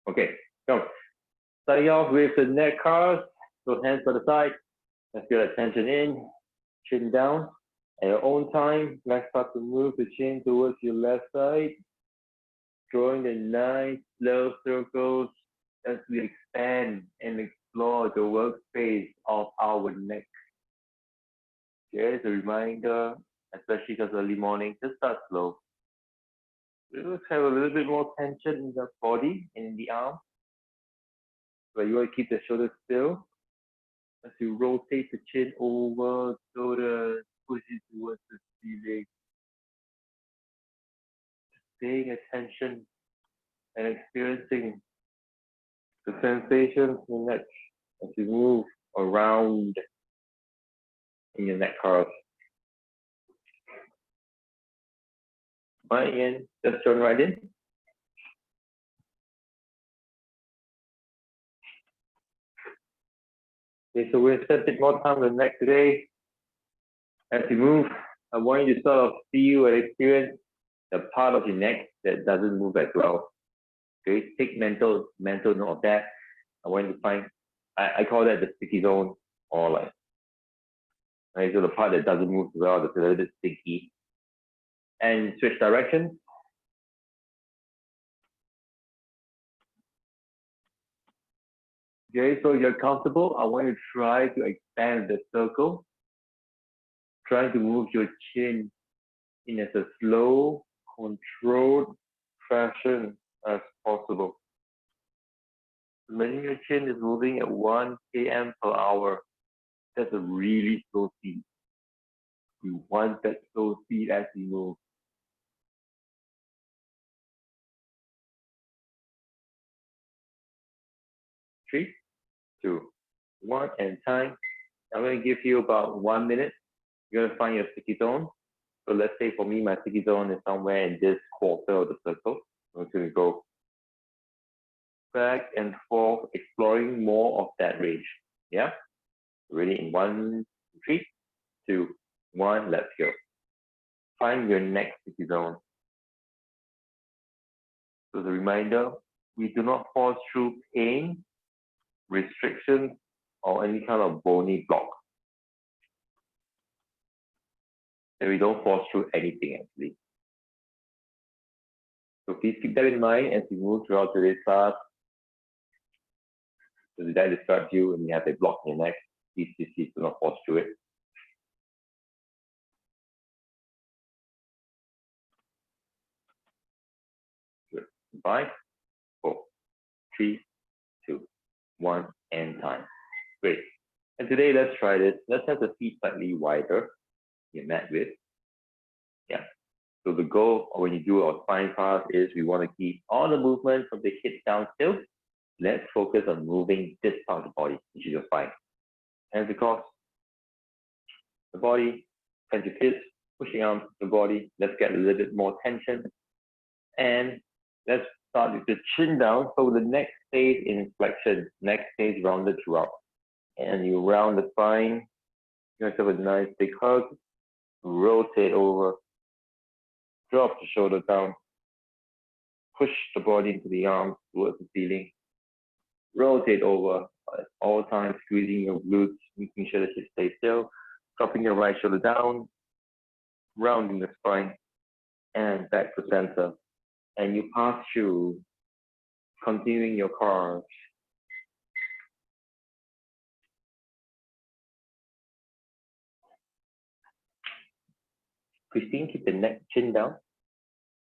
Okay, so starting off with the neck curls. So hands by the side. Let's feel that tension in, chin down. At your own time, let's start to move the chin towards your left side, drawing the nice slow circles as we expand and explore the workspace of our neck. Here's a reminder, especially because early morning, just start slow. Just have a little bit more tension in the body and in the arm. But you want to keep the shoulders still as you rotate the chin over, shoulders, push it towards the ceiling. Paying attention and experiencing the sensations in your neck as you move around in your neck curls. Right in, just turn right in. Okay, so we'll spend a bit more time on the neck today. As you move, I want you to sort of feel and experience the part of your neck that doesn't move as well. Okay, take mental note of that. I want you to find, I call that the sticky zone, or like, right, so the part that doesn't move well, that's a little bit sticky. And switch directions. Okay, so you're comfortable. I want you to try to expand the circle. Trying to move your chin in as a slow, controlled fashion as possible. Imagine your chin is moving at 1 km per hour. That's a really slow speed. You want that slow speed as you move. 3, 2, 1, and time. I'm going to give you about 1 minute. You're going to find your sticky zone. So let's say for me, my sticky zone is somewhere in this quarter of the circle. I'm going to go back and forth, exploring more of that range. Yeah? Ready in 1, 3, 2, 1, let's go. Find your next sticky zone. So as a reminder, we do not force through pain, restrictions, or any kind of bony block. And we don't force through anything actually. So please keep that in mind as you move throughout today's class. So did I describe you and you have a block in your neck? Please do not force through it. Good. 5, 4, 3, 2, 1, and time. Great. And today, let's try this. Let's have the feet slightly wider. Your mat width. Yeah. So the goal when you do our spine class is we want to keep all the movement from the hips down still. Let's focus on moving this part of the body, which is your spine. Hands across the body, hands to hips, pushing out the body. Let's get a little bit more tension. And let's start with the chin down. So the neck stays in flexion, neck stays rounded throughout. And you round the spine, give yourself a nice big hug, rotate over, drop the shoulder down, push the body into the arms towards the ceiling, rotate over at all times, squeezing your glutes, making sure that you stay still, dropping your right shoulder down, rounding the spine, and back to center. And you pass through, continuing your carves. Christine, keep the neck chin down.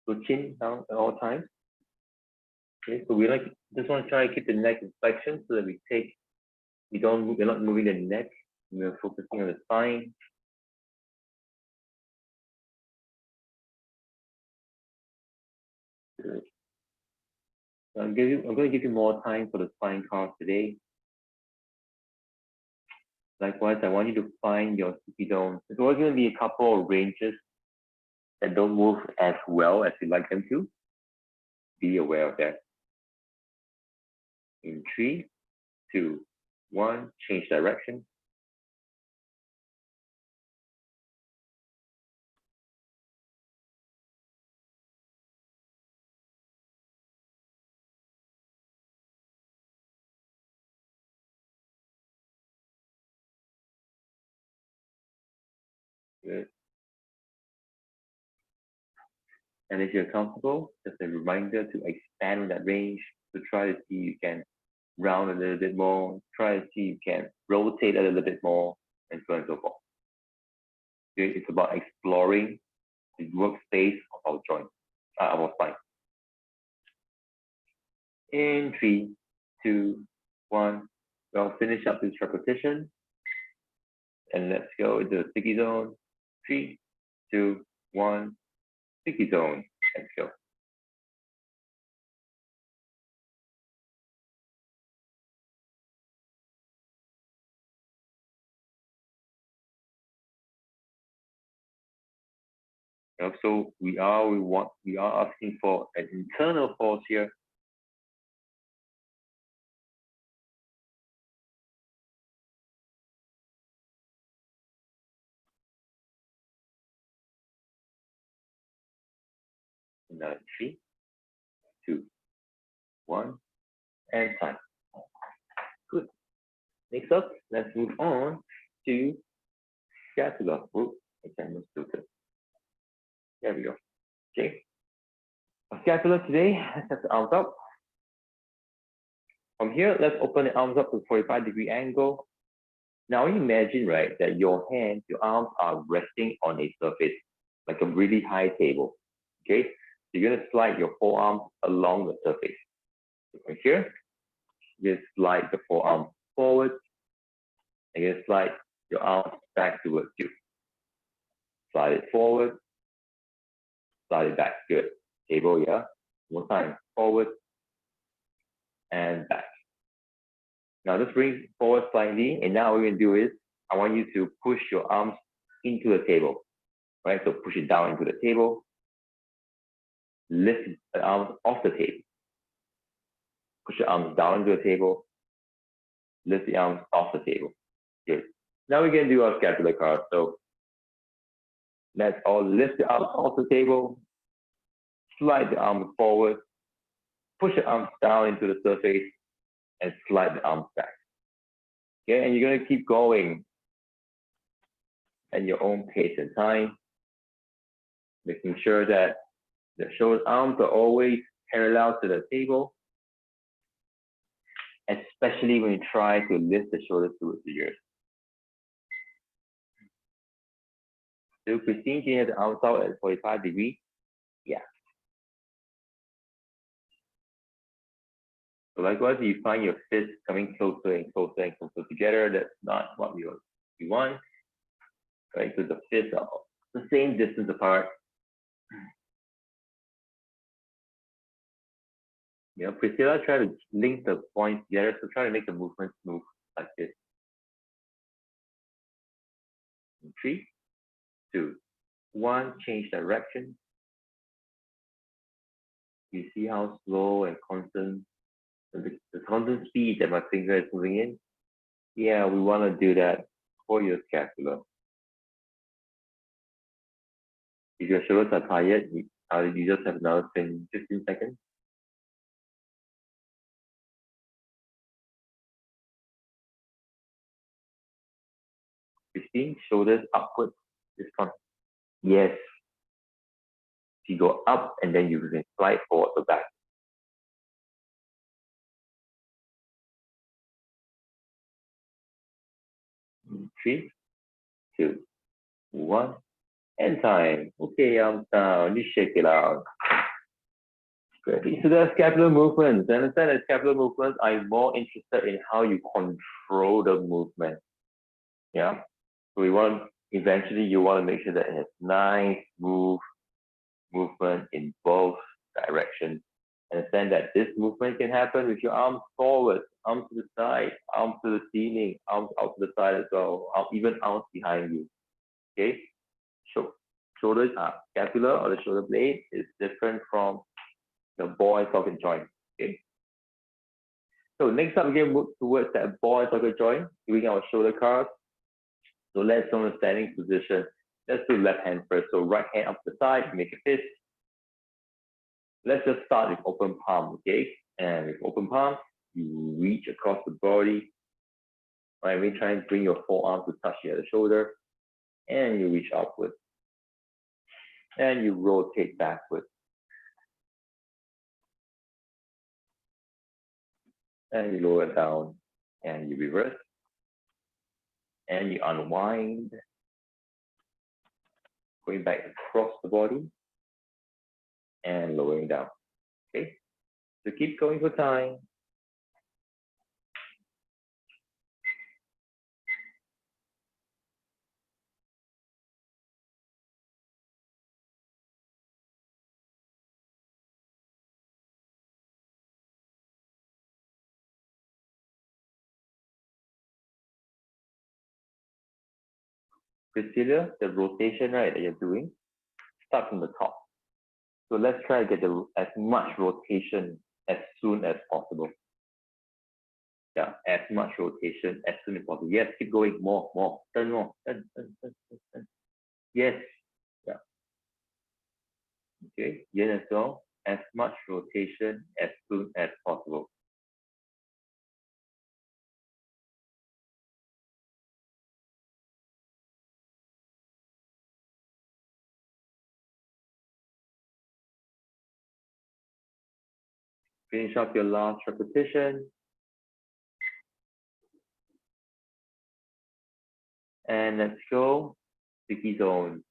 So chin down at all times. Okay, so we just want to try to keep the neck in flexion so that we're not moving the neck. We're focusing on the spine. Good. So I'm going to give you more time for the spine carve today. Likewise, I want you to find your sticky zone. There's always going to be a couple of ranges that don't move as well as you'd like them to. Be aware of that. In 3, 2, 1, change direction. Good. And if you're comfortable, just a reminder to expand that range, to try to see you can round a little bit more, try to see you can rotate a little bit more, and so on and so forth. Okay? It's about exploring the workspace of our joint, our spine. In 3, 2, 1. We'll finish up this repetition. And let's go into the sticky zone. 3, 2, 1. Sticky zone. Let's go. So we are asking for an internal force here. Another 3, 2, 1, and time. Good. Next up, let's move on to scapula. Oh, I can move to. There we go. Okay. A scapula today, let's have the arms up. From here, let's open the arms up to 45-degree angle. Now imagine, right, that your hands, your arms are resting on a surface, like a really high table. Okay. You're gonna slide your forearms along the surface. So from here, you slide the forearm forward, and you slide your arms back towards you. Slide it forward, slide it back. Good. Table, yeah. One time, forward and back. Now just bring forward slightly, and now what we're gonna do is, I want you to push your arms into the table, right? So push it down into the table, lift the arms off the table, push your arms down into the table, lift the arms off the table. Good. Now we're gonna do our scapular card. So let's all lift the arms off the table, slide the arms forward, push the arms down into the surface, and slide the arms back. Okay, and you're gonna keep going at your own pace and time, making sure that the shoulder arms are always parallel to the table, especially when you try to lift the shoulders towards the ears. So Christine, can you have the arms out at 45 degrees? Yeah. So likewise, you find your fists coming closer and closer and closer together. That's not what we want. Right? So the fists are the same distance apart. You know, Priscilla, try to link the points together. So try to make the movement smooth like this. 3, 2, 1. Change direction. You see how slow and constant, the constant speed that my finger is moving in? Yeah, we want to do that for your scapula. If your shoulders are tired, you just have another 15 seconds. 15, shoulders upwards. This one. Yes. You go up and then you can slide forward or back. 3, 2, 1, and time. Okay, arms down. You shake it out. Great. So the scapular movements. Understand that scapular movements, I'm more interested in how you control the movement. Yeah. So eventually you want to make sure that it has nice movement in both directions. Understand that this movement can happen with your arms forward, arms to the side, arms to the ceiling, arms out to the side as well, even arms behind you. Okay? So shoulders are scapula or the shoulder blade is different from the ball and socket joint. Okay. So next up, we're going to move towards that ball and socket joint, doing our shoulder cards. So let's go in a standing position. Let's do left hand first. So right hand up the side, make a fist. Let's just start with open palm, okay? And with open palm, you reach across the body. Right, we try and bring your forearm to touch the other shoulder. and you reach upward, and you rotate backward, and you lower down, and you reverse, and you unwind, going back across the body, and lowering down. Okay, so keep going for time. Priscilla, the rotation, right, that you're doing, start from the top. So let's try to get as much rotation as soon as possible. Yeah, as much rotation as soon as possible. Yes, keep going, more, turn more, turn. Yes, yeah. Okay, yin as well, as much rotation as soon as possible. Finish up your last repetition. And let's go. Sticky zone.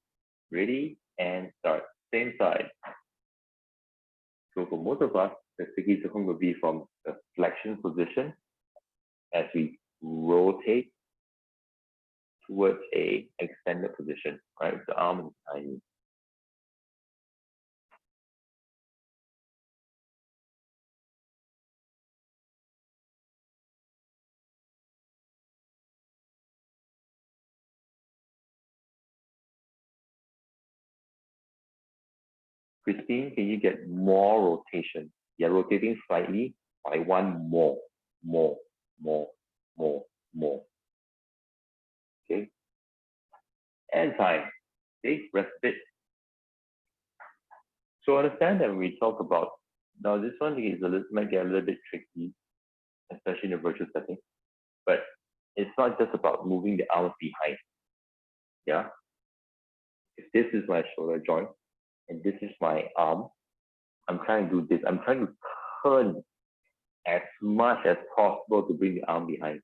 Ready and start. Same side. So for most of us, the sticky zone will be from the flexion position as we rotate towards a extended position, right? The arm is behind you. Christine, can you get more rotation? You're rotating slightly. I want more. Okay. And time. Okay, respite. So understand that when we talk about, now this one is might get a little bit tricky, especially in a virtual setting, but it's not just about moving the arms behind. Yeah. If this is my shoulder joint and this is my arm, I'm trying to do this. I'm trying to turn as much as possible to bring the arm behind.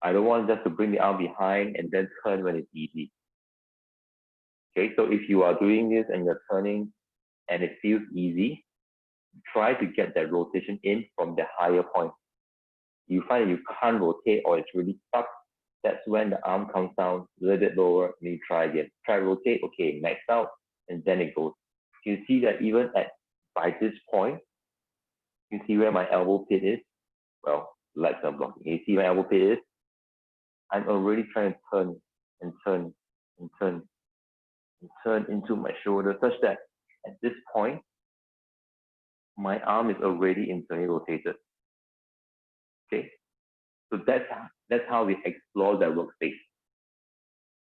I don't want just to bring the arm behind and then turn when it's easy. Okay, so if you are doing this and you're turning and it feels easy, try to get that rotation in from the higher point. You find you can't rotate or it's really stuck, that's when the arm comes down a little bit lower and you try again. Try rotate, okay, max out, and then it goes. You see that even by this point, you see where my elbow pit is? Well, lights are blocking. You see where my elbow pit is? I'm already trying to turn and turn and turn and turn into my shoulder such that at this point, my arm is already internally rotated. Okay, so that's how we explore that workspace.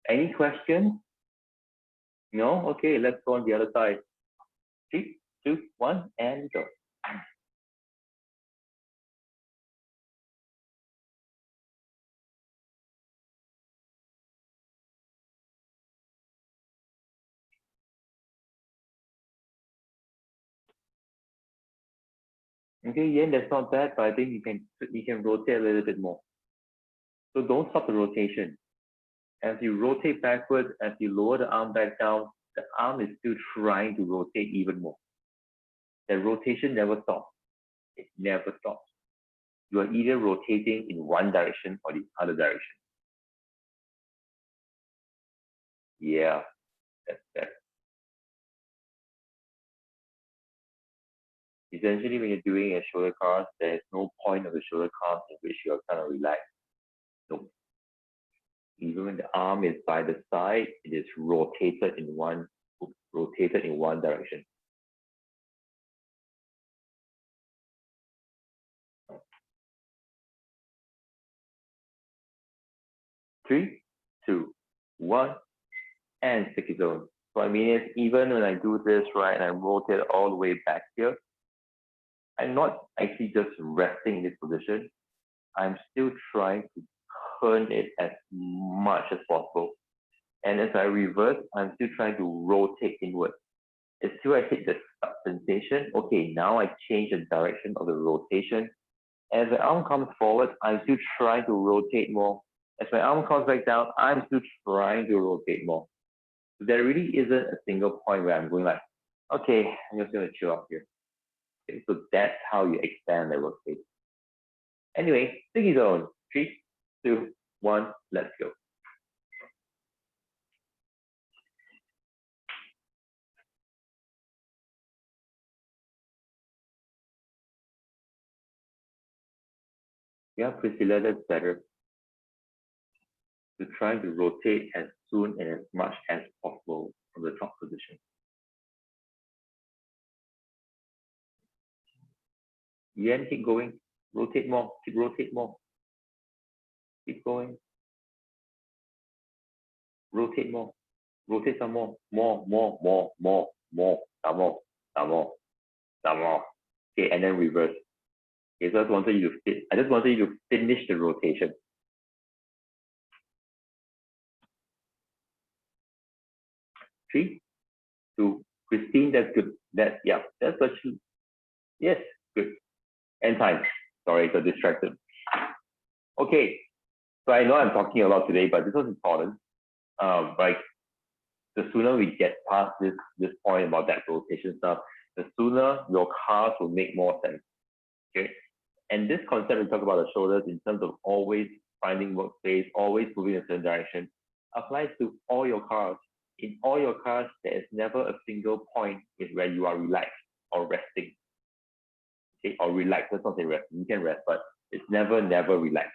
Any questions? No? Okay, let's go on the other side. 3, 2, 1, and go. Okay, yeah, that's not bad, but I think you can rotate a little bit more. So don't stop the rotation. As you rotate backwards, as you lower the arm back down, the arm is still trying to rotate even more. The rotation never stops. It never stops. You are either rotating in one direction or the other direction. Yeah, that's that. Essentially, when you're doing a shoulder cast, there is no point of the shoulder cast in which you are kind of relaxed. No. Even when the arm is by the side, it is rotated in one direction. Three, two, one, and sticky zone. So I mean, even when I do this, right, and I rotate all the way back here, I'm not actually just resting in this position. I'm still trying to turn it as much as possible. And as I reverse, I'm still trying to rotate inward. Until I hit the stop sensation, okay, now I change the direction of the rotation. As the arm comes forward, I'm still trying to rotate more. As my arm comes back down, I'm still trying to rotate more. So there really isn't a single point where I'm going like, okay, I'm just going to chill out here. Okay, so that's how you expand the workspace. Anyway, sticky zone. 3, 2, 1, let's go. Yeah, Priscilla, that's better. To try to rotate as soon and as much as possible from the top position. Yen, keep going. Rotate more. Keep rotate more. Keep going. Rotate more. Rotate some more. More, more, more, more, more. Some more. Some more. Some more. Okay, and then reverse. Okay, so I just wanted you to finish the rotation. 3, 2, Christine, that's good. That's what you, yes, good. End time. Sorry, got distracted. Okay, so I know I'm talking a lot today, but this was important. Like the sooner we get past this point about that rotation stuff, the sooner your cars will make more sense. Okay, and this concept we talk about the shoulders in terms of always finding workspace, always moving in a certain direction, applies to all your cars. In all your cars, there is never a single point where you are relaxed or resting. Okay, or relaxed. Let's not say rest. You can rest, but it's never relaxed.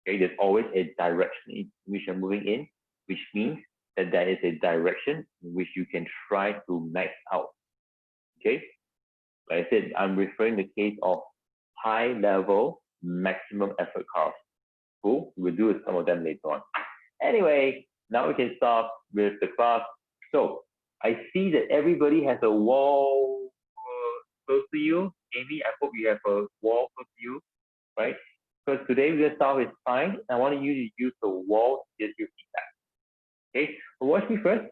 Okay, there's always a direction in which you're moving in, which means that there is a direction in which you can try to max out. Okay, like I said, I'm referring to the case of high level maximum effort cars. Cool, we'll do some of them later on. Anyway, now we can start with the class. So I see that everybody has a wall close to you. Amy, I hope you have a wall close to you, right? Because today we're going to start with spine. I want you to use the wall to get your feedback. Okay, so watch me first.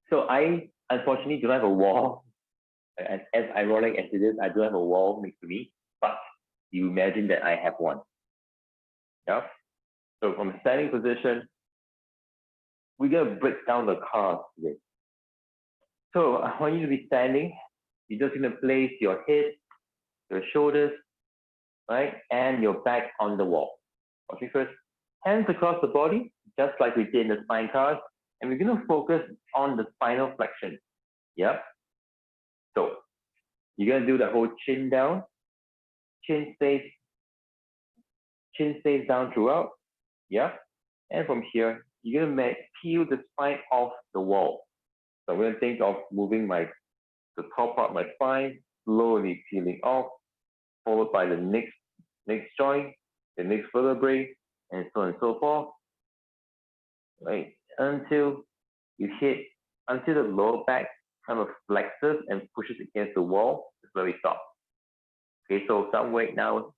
So I unfortunately do not have a wall. As ironic as it is, I don't have a wall next to me, but you imagine that I have one. Yeah. So from a standing position, we're going to break down the cars today. So I want you to be standing. You're just going to place your head, your shoulders, right, and your back on the wall. Okay, first, hands across the body, just like we did in the spine cars, and we're going to focus on the spinal flexion. Yep. So you're going to do the whole chin down, chin stays down throughout. Yeah. And from here, you're going to peel the spine off the wall. So I'm going to think of moving the top part of my spine, slowly peeling off, followed by the next joint, the next vertebrae, and so on and so forth. Right, until the lower back kind of flexes and pushes against the wall. That's where we stop. Okay, so some weight now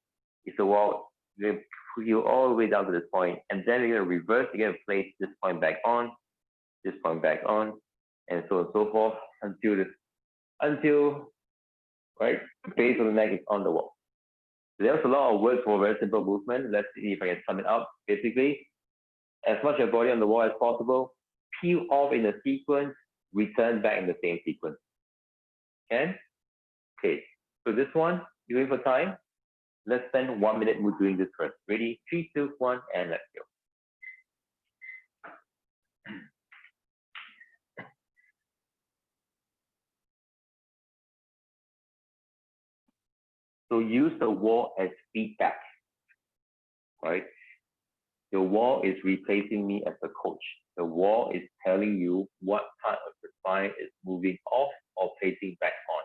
is the wall. You're going to pull you all the way down to this point, and then you're going to reverse. You're going to place this point back on, this point back on, and so on and so forth until right the base of the neck is on the wall. So there's a lot of words for a very simple movement. Let's see if I can sum it up. Basically, as much of your body on the wall as possible, peel off in a sequence, return back in the same sequence. Okay, so this one, you wait for time. Let's spend 1 minute doing this first. Ready? 3, 2, 1, and let's go. So use the wall as feedback, right? The wall is replacing me as a coach. The wall is telling you what part of the spine is moving off or placing back on.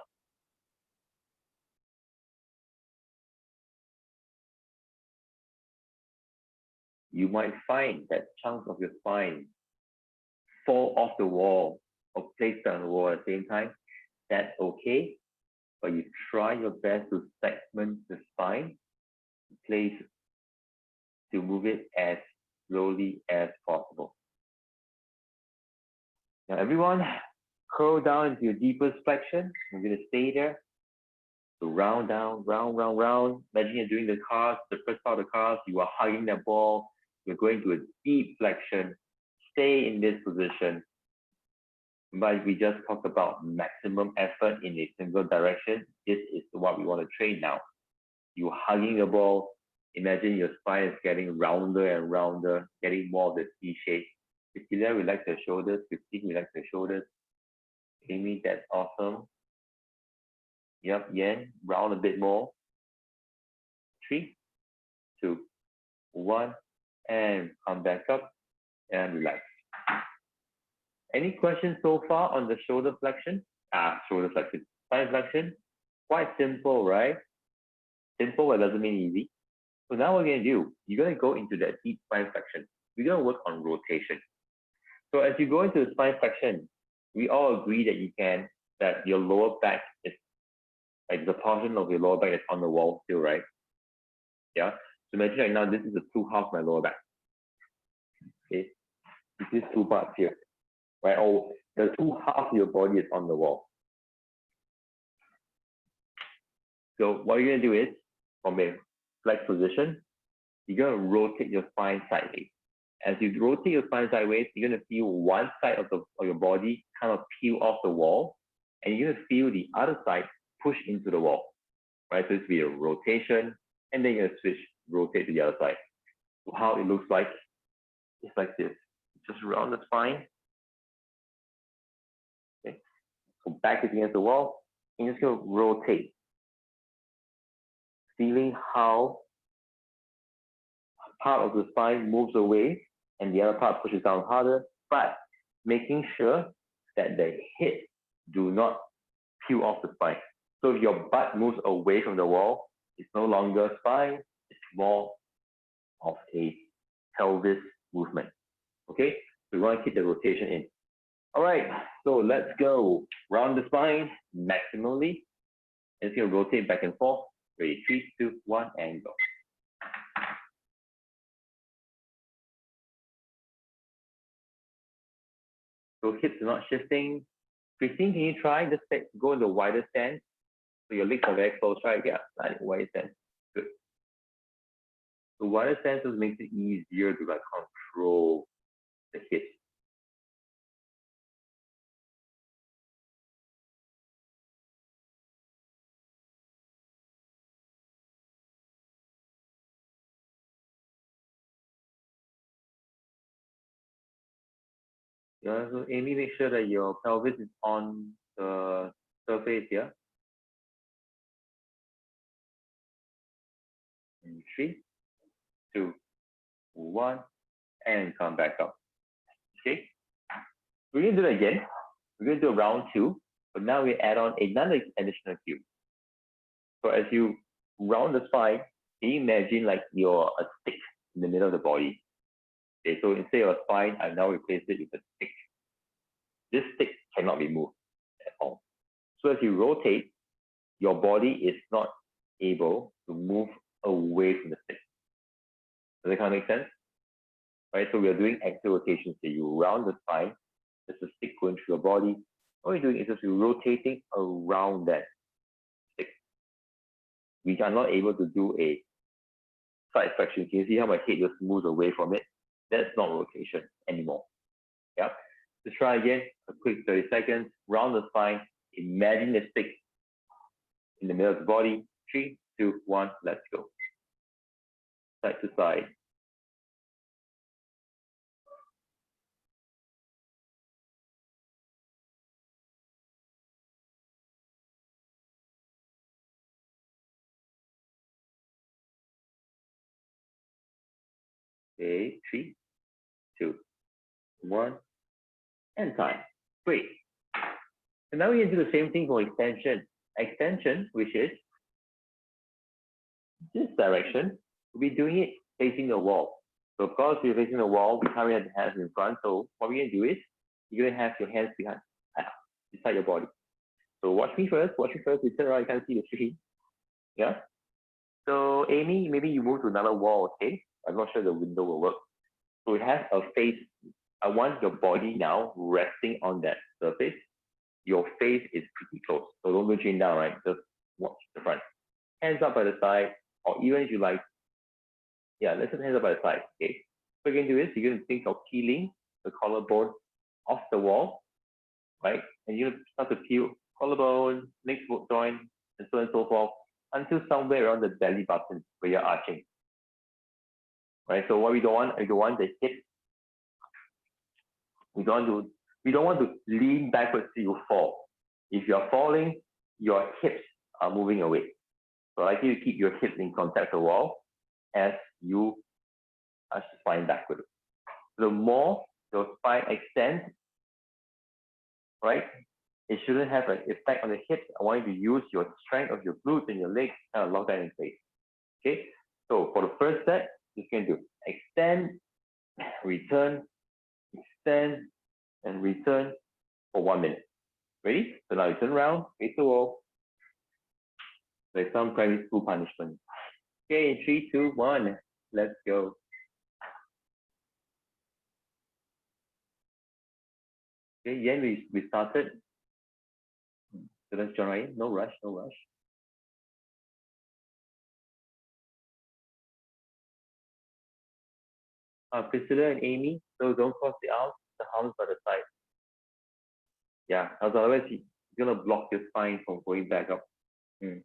You might find that chunks of your spine fall off the wall or placed on the wall at the same time. That's okay, but you try your best to segment the spine, place to move it as slowly as possible. Now everyone, curl down into your deepest flexion. I'm going to stay there. So round down, round, round, round. Imagine you're doing the cast, the first part of the cast, you are hugging that ball. You're going to a deep flexion. Stay in this position. But we just talked about maximum effort in a single direction. This is what we want to train now. You're hugging the ball. Imagine your spine is getting rounder and rounder, getting more of the C shape. Cecilia, relax your shoulders. 15, relax your shoulders. Amy, that's awesome. Yep, Yen, round a bit more. 3, 2, 1, and come back up and relax. Any questions so far on the shoulder flexion? Shoulder flexion, spine flexion. Quite simple, right? Simple, but doesn't mean easy. So now what we're going to do, you're going to go into that deep spine flexion. We're going to work on rotation. So as you go into the spine flexion, we all agree that your lower back is like the portion of your lower back is on the wall still, right? Yeah. So imagine right now, this is the two halves of my lower back. Okay. This is two parts here, right? Or the two halves of your body is on the wall. So what you're going to do is, from a flex position, you're going to rotate your spine sideways. As you rotate your spine sideways, you're going to feel one side of your body kind of peel off the wall, and you're going to feel the other side push into the wall, right? So it's be a rotation, and then you're going to switch, rotate to the other side. So how it looks like, it's like this. Just round the spine. Okay. So back is against the wall, and you're just going to rotate. Feeling how part of the spine moves away and the other part pushes down harder, but making sure that the hips do not peel off the spine. So if your butt moves away from the wall, it's no longer spine, it's more of a pelvis movement. Okay, so we want to keep the rotation in. All right, so let's go. Round the spine maximally. It's going to rotate back and forth. Ready, 3, 2, 1, and go. So hips are not shifting. Christine, can you try? Just go in the wider stance. So your legs are very close, right? Yeah, slightly wider stance. Good. The wider stance makes it easier to like control the hips. Yeah, so Amy, make sure that your pelvis is on the surface here. And 3, 2, 1, and come back up. Okay. We're going to do it again. We're going to do round 2, but now we add on another additional cue. So as you round the spine, can you imagine like you're a stick in the middle of the body? Okay, so instead of a spine, I've now replaced it with a stick. This stick cannot be moved at all. So as you rotate, your body is not able to move away from the stick. Does that kind of make sense? Right, so we are doing axial rotation. So you round the spine, there's a stick going through your body. What you're doing is just you're rotating around that stick. We are not able to do a side flexion. Can you see how my head just moves away from it? That's not rotation anymore. Yeah. Let's try again. A quick 30 seconds. Round the spine. Imagine the stick in the middle of the body. 3, 2, 1. Let's go. Side to side. Okay. 3, 2, 1. And time. Great. So now we can do the same thing for extension. Extension, which is this direction, we'll be doing it facing the wall. So of course, you're facing the wall, we can't really have the hands in front. So what we're going to do is, you're going to have your hands beside your body. So watch me first, we turn around, you can't see the screen. Yeah? So Amy, maybe you move to another wall, okay? I'm not sure the window will work. So it has a face. I want your body now resting on that surface. Your face is pretty close. So don't go chin down, right? Just watch the front. Hands up by the side, or even if you like, yeah, let's just hands up by the side. Okay. What you're gonna do is you're gonna think of peeling the collarbone off the wall, right? And you start to peel collarbone, next foot joint, and so on and so forth, until somewhere around the belly button where you're arching. Right? So what we don't want the hip. We don't want to lean backwards till you fall. If you're falling, your hips are moving away. So I like you to keep your hips in contact with the wall as you arch the spine backward. The more your spine extends, right, it shouldn't have an effect on the hips. I want you to use your strength of your glutes and your legs to kind of lock that in place. Okay, so for the first set, you're going to do extend, return, extend, and return for 1 minute. Ready? So now you turn around, face the wall. Like some primary school punishment. Okay, in 3, 2, 1, let's go. Okay, Yen, we started. So let's join right in. No rush, no rush. Priscilla and Amy, so don't cross the arms, the arms by the side. Yeah, otherwise you're gonna block your spine from going back up. You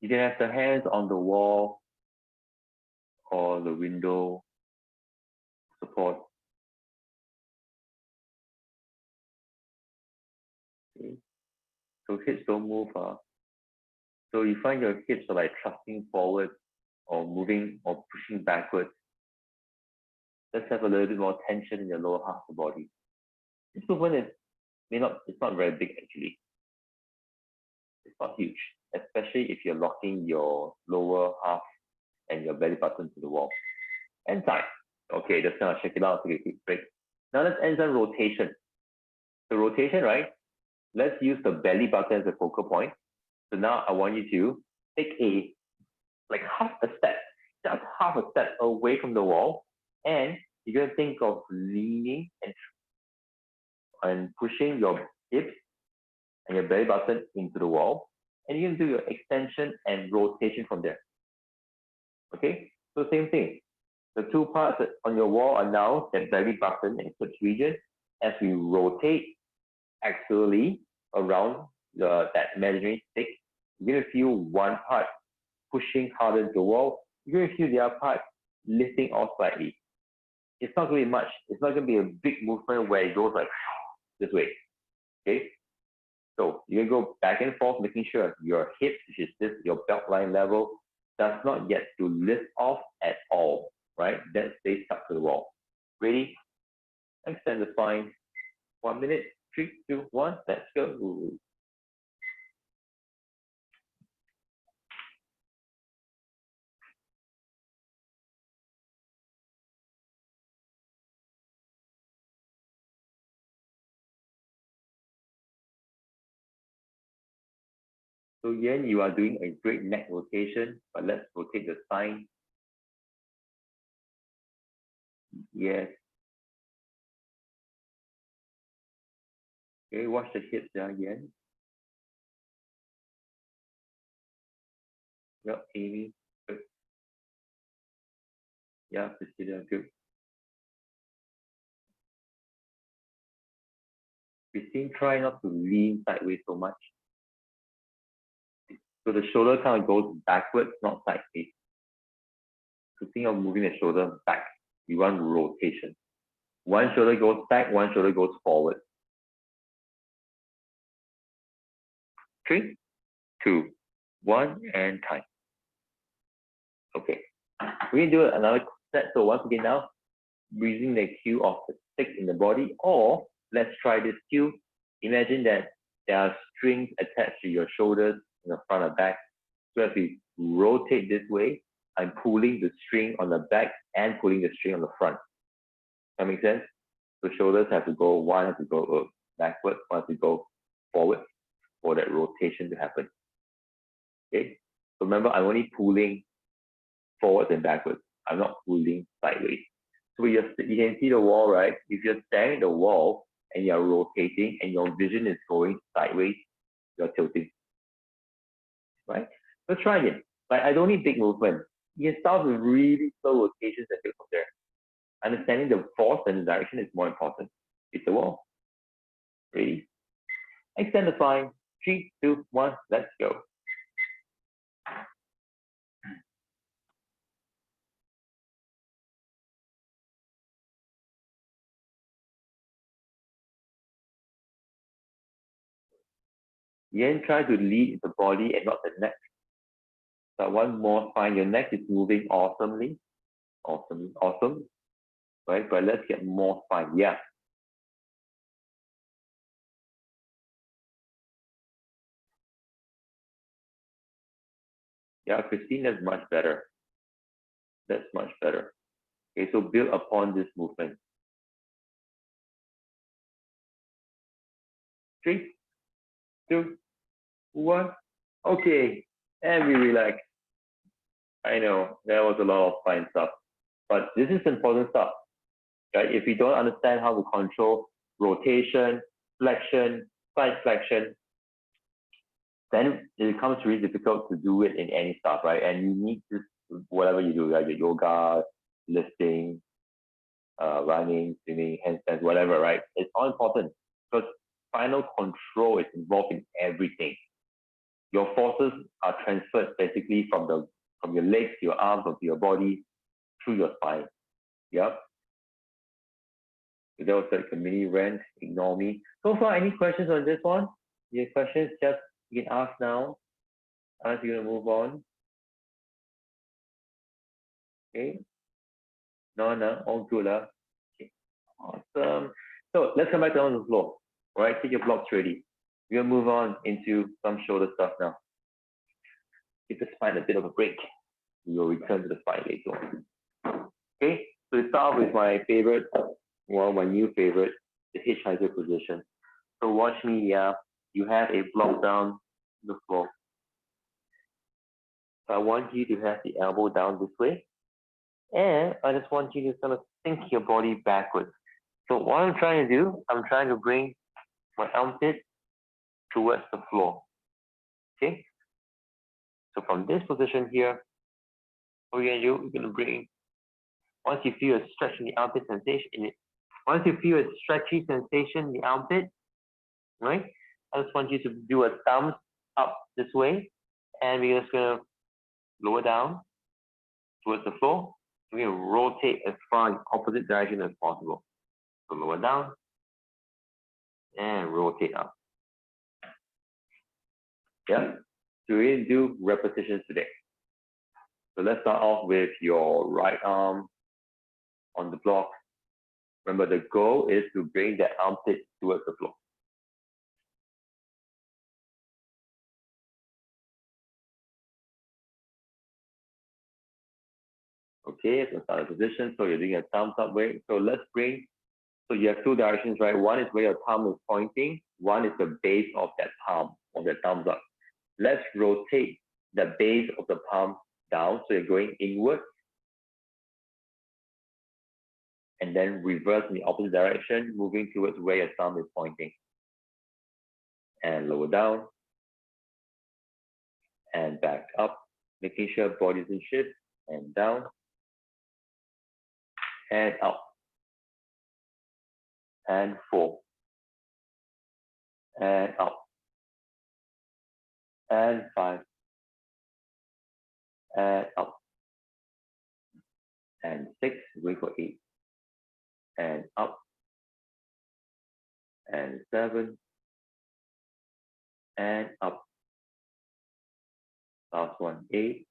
can have the hands on the wall or the window support. Okay. So hips don't move. So you find your hips are like thrusting forward or moving or pushing backwards. Let's have a little bit more tension in your lower half of the body. This movement is it's not very big actually. It's not huge, especially if you're locking your lower half and your belly button to the wall. And time. Okay, just gonna check it out. Take a quick break. Now let's end on rotation. The rotation, right? Let's use the belly button as a focal point. So now I want you to take like half a step, just half a step away from the wall, and you're gonna think of leaning and pushing your hips and your belly button into the wall, and you're gonna do your extension and rotation from there. Okay, so same thing. The two parts on your wall are now that belly button and hips region. As we rotate axially around that imaginary stick, you're gonna feel one part pushing harder into the wall. You're gonna feel the other part lifting off slightly. It's not gonna be much. It's not gonna be a big movement where it goes like this way. Okay. So you're gonna go back and forth, making sure your hips, which is this, your belt line level, does not get to lift off at all, right? That stays stuck to the wall. Ready? Extend the spine. 1 minute. 3, 2, 1. Let's go. So Yen, you are doing a great neck rotation, but let's rotate the spine. Yes. Okay, watch the hips there, Yen. Yep, Amy. Good. Yeah, Priscilla, good. Christine, try not to lean sideways so much. So the shoulder kind of goes backwards, not sideways. So think of moving the shoulder back. You want rotation. One shoulder goes back, one shoulder goes forward. 3, 2, 1, and time. Okay. We're going to do another set. So once again now, using the cue of the stick in the body, or let's try this cue. Imagine that there are strings attached to your shoulders in the front and back. So as we rotate this way, I'm pulling the string on the back and pulling the string on the front. That makes sense? The shoulders have to go, one has to go backward, one has to go forward for that rotation to happen. Okay? So remember, I'm only pulling forwards and backwards. I'm not pulling sideways. So you can see the wall, right? If you're staring at the wall and you're rotating and your vision is going sideways, you're tilting, right? Let's try again. Like I don't need big movement. You can start with really slow rotations and build from there. Understanding the force and the direction is more important. Hit the wall. Ready? Extend the spine. 3, 2, 1, let's go. Again, try to lead the body and not the neck. So one more spine. Your neck is moving awesomely. Awesome. Right? But let's get more spine. Yeah. Yeah, Christine, that's much better. That's much better. Okay, so build upon this movement. 3, 2, 1. Okay, and we relax. I know that was a lot of fine stuff, but this is important stuff, right? If we don't understand how to control rotation, flexion, side flexion, then it becomes really difficult to do it in any stuff, right? And you need to, whatever you do, like your yoga, lifting, running, swimming, handstands, whatever, right? It's all important because final control is involved in everything. Your forces are transferred basically from your legs to your arms or to your body through your spine. Yep. So that was like a mini rant. Ignore me. So far, any questions on this one? Your questions, just you can ask now. Unless you're gonna move on. Okay. No, all good. Okay. Awesome. So let's come back down to the floor. All right, take your blocks ready. We'll move on into some shoulder stuff now. Give the spine a bit of a break. We will return to the spine later on. Okay, so we start with my favorite, well, my new favorite, the hitchhiker position. So watch me, yeah. You have a block down the floor. So I want you to have the elbow down this way. And I just want you to sort of sink your body backwards. So what I'm trying to do, I'm trying to bring my armpit towards the floor. Okay? So from this position here, what we're going to do, we're going to bring, once you feel a stretch in the armpit sensation, once you feel a stretchy sensation in the armpit, right? I just want you to do a thumbs up this way, and we're just going to lower down towards the floor. We're going to rotate as far in the opposite direction as possible. So lower down and rotate up. Yeah. So we're going to do repetitions today. So let's start off with your right arm on the block. Remember, the goal is to bring that armpit towards the floor. Okay, so start the position. So you're doing a thumbs up way. So let's bring, so you have two directions, right? One is where your thumb is pointing. One is the base of that palm, of that thumbs up. Let's rotate the base of the palm down. So you're going inward. And then reverse in the opposite direction, moving towards where your thumb is pointing. And lower down. And back up, making sure body is in shift. And down. And up. And 4. And up. And 5. And up. And 6, wait for 8. And up. And 7. And up. Last one, 8.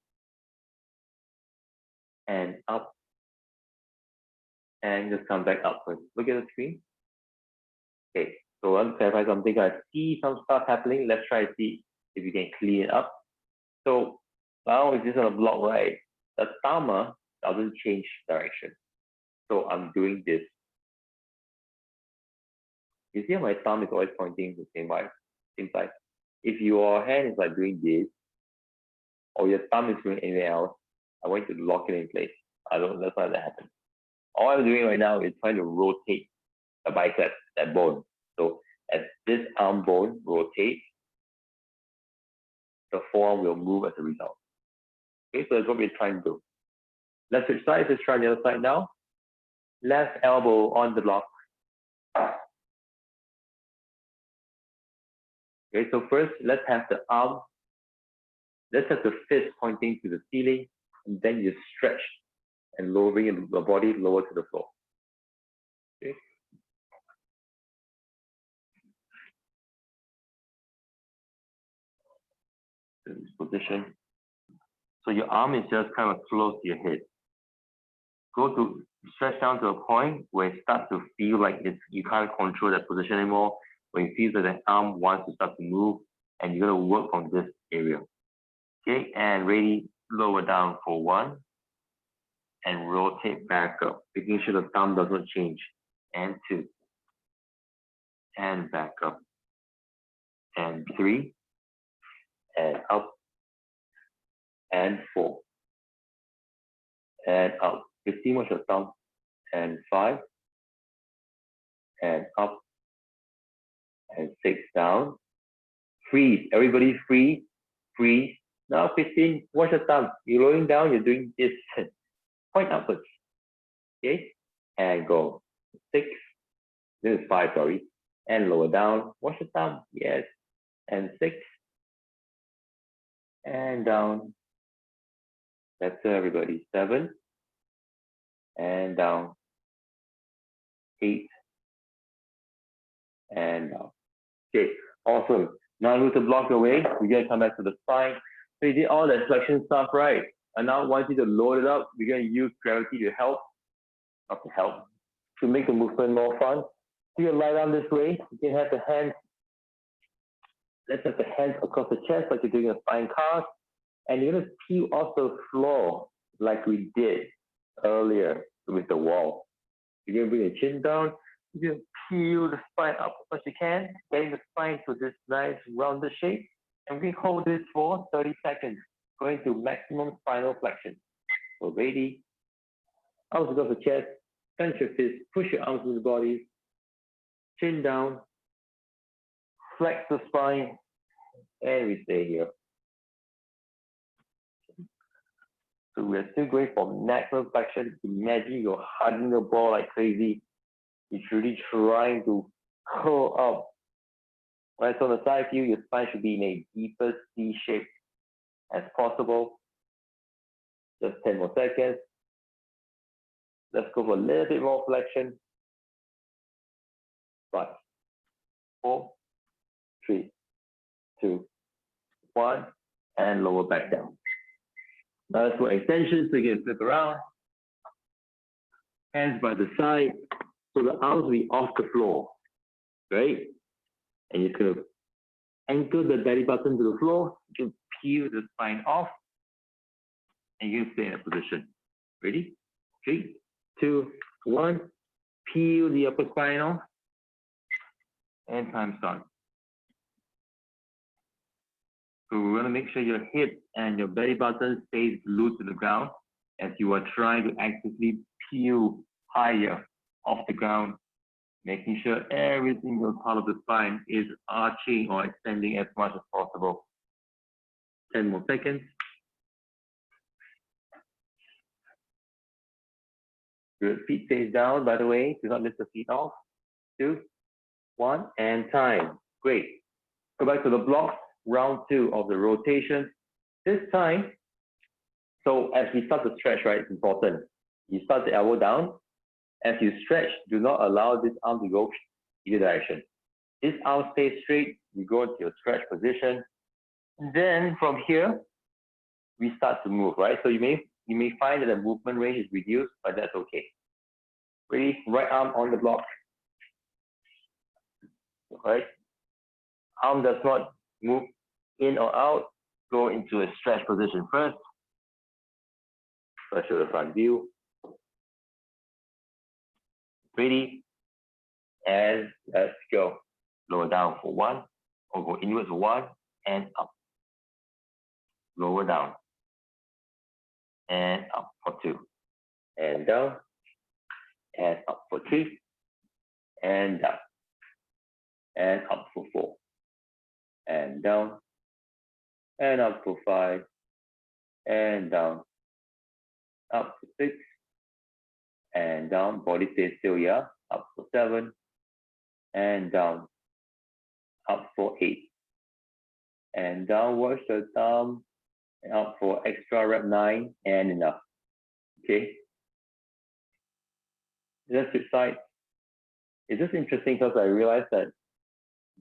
And up. And just come back upwards. Look at the screen. Okay, so I want to clarify something. I see some stuff happening. Let's try to see if we can clean it up. So now it's just on a block, right? The thumb doesn't change direction. So I'm doing this. You see how my thumb is always pointing the same way, same side. If your hand is like doing this, or your thumb is going anywhere else, I want you to lock it in place. I don't. That's why that happens. All I'm doing right now is trying to rotate the bicep, that bone. So as this arm bone rotates, the forearm will move as a result. Okay, so that's what we're trying to do. Let's switch sides. Let's try the other side now. Left elbow on the block. Okay, so first let's have the arm, let's have the fist pointing to the ceiling, and then you stretch and lowering the body lower to the floor. Okay. In this position. So your arm is just kind of close to your head. Go to stretch down to a point where it starts to feel like you can't control that position anymore. When you feel that the arm wants to start to move, and you're gonna work from this area. Okay, and ready, lower down for 1, and rotate back up, making sure the thumb does not change. And 2, and back up, and 3, and up, and 4, and up. 15 was your thumb, and 5, and up, and 6 down. Freeze, everybody freeze, freeze. Now 15, watch your thumb. You're lowering down, you're doing this. Point upwards. Okay, and go. 6, this is 5, sorry. And lower down, watch your thumb, yes. And 6, and down. That's everybody. 7, and down. 8, and down. Okay, awesome. Now move the block away. We're gonna come back to the spine. So you did all that flexion stuff, right? And now once you to load it up, we're gonna use gravity to help, not to help, to make the movement more fun. So you lie down this way. You can have the hands. Let's have the hands across the chest like you're doing a spine cast, and you're gonna peel off the floor like we did earlier with the wall. You're gonna bring your chin down. You're gonna peel the spine up as much as you can, getting the spine to this nice rounded shape. And we hold this for 30 seconds, going to maximum spinal flexion. So ready, arms above the chest, clench your fist, push your arms to the body, chin down, flex the spine, and we stay here. So we're still going for maximum flexion. Imagine you're hugging the ball like crazy. You're really trying to curl up. Right, so on the side view, your spine should be in a deeper C shape as possible. Just 10 more seconds. Let's go for a little bit more flexion. 5, 4, 3, 2, 1, and lower back down. Now let's go extensions, so you can flip around. Hands by the side, so the arms will be off the floor, right? And you're going to anchor the belly button to the floor. You can peel the spine off, and you can stay in that position. Ready? 3, 2, 1. Peel the upper spine off, and time starts. So we're going to make sure your hip and your belly button stays glued to the ground as you are trying to actively peel higher off the ground, making sure every single part of the spine is arching or extending as much as possible. 10 more seconds. Good. Feet face down, by the way. Do not lift the feet off. 2, 1, and time. Great. Go back to the block. Round 2 of the rotation. This time, so as we start to stretch, right, it's important. You start the elbow down. As you stretch, do not allow this arm to go either direction. This arm stays straight. You go into your stretch position. Then from here, we start to move, right? So you may find that the movement range is reduced, but that's okay. Ready? Right arm on the block. Right? Arm does not move in or out. Go into a stretch position first. Let's show the front view. Ready? And let's go. Lower down for 1, or go inwards for 1, and up. Lower down. And up for 2. And down. and up for 3, and down, and up for 4, and down, and up for 5, and down, up for 6, and down, body stays still, yeah, up for 7, and down, up for 8, and down, watch the thumb, and up for extra rep 9, and enough. Okay, let's switch sides. It's just interesting because I realized that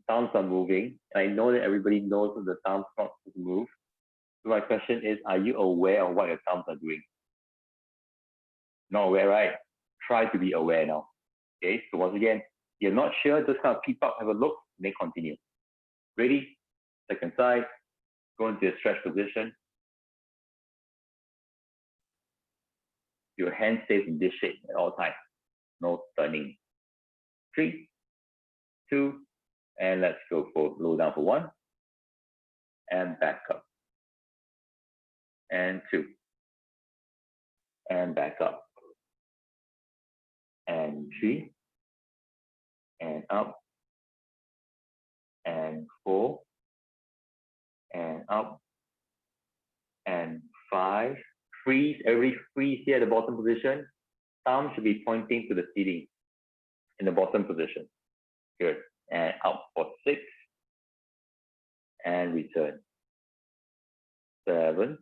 thumbs are moving, and I know that everybody knows that the thumbs not to move. So my question is, are you aware of what your thumbs are doing? Not aware, right? Try to be aware now. Okay, so once again, you're not sure, just kind of peep up, have a look, and then continue. Ready? Second side, go into a stretch position. Your hand stays in this shape at all times. No turning. 3, 2, and let's go for low down for 1, and back up, and 2, and back up, and 3, and up, and 4, and up, and 5. Freeze, every freeze here at the bottom position. Thumb should be pointing to the ceiling in the bottom position. Good. And up for 6, and return. 7,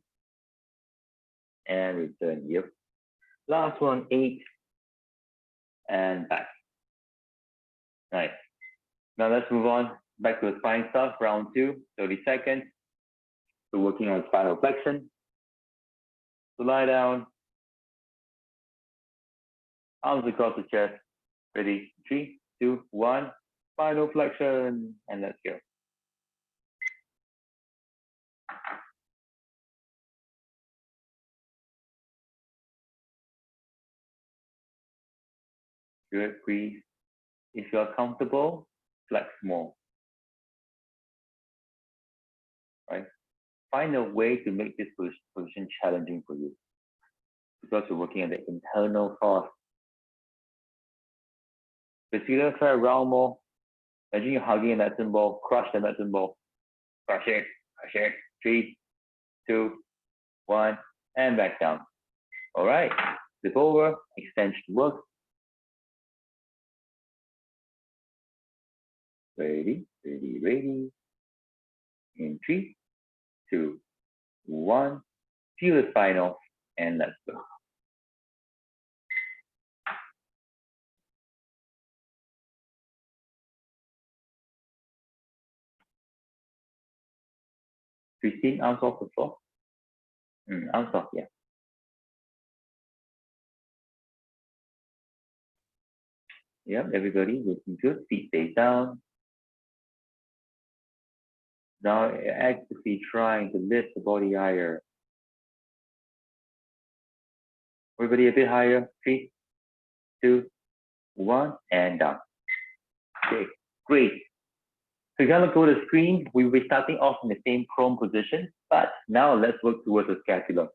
and return. Yep. Last one, 8, and back. Nice. Now let's move on back to the spine stuff. Round 2, 30 seconds. So working on spinal flexion. So lie down. Arms across the chest. Ready? 3, 2, 1. Spinal flexion, and let's go. Good, breathe. If you are comfortable, flex more. Right? Find a way to make this position challenging for you, because you're working on the internal force. Basically, try around more. Imagine you're hugging a medicine ball, crush the medicine ball. Crush it, crush it. 3, 2, 1, and back down. All right, flip over, extension work. Ready, ready, ready. In 3, 2, 1. Feel the spinal, and let's go. Christine, arms off the floor. Arms off, yeah. Yep, everybody looking good. Feet stay down. Now actively trying to lift the body higher. Everybody a bit higher. 3, 2, 1, and down. Okay, great. So you're gonna go to the screen. We'll be starting off in the same prone position, but now let's work towards the scapula.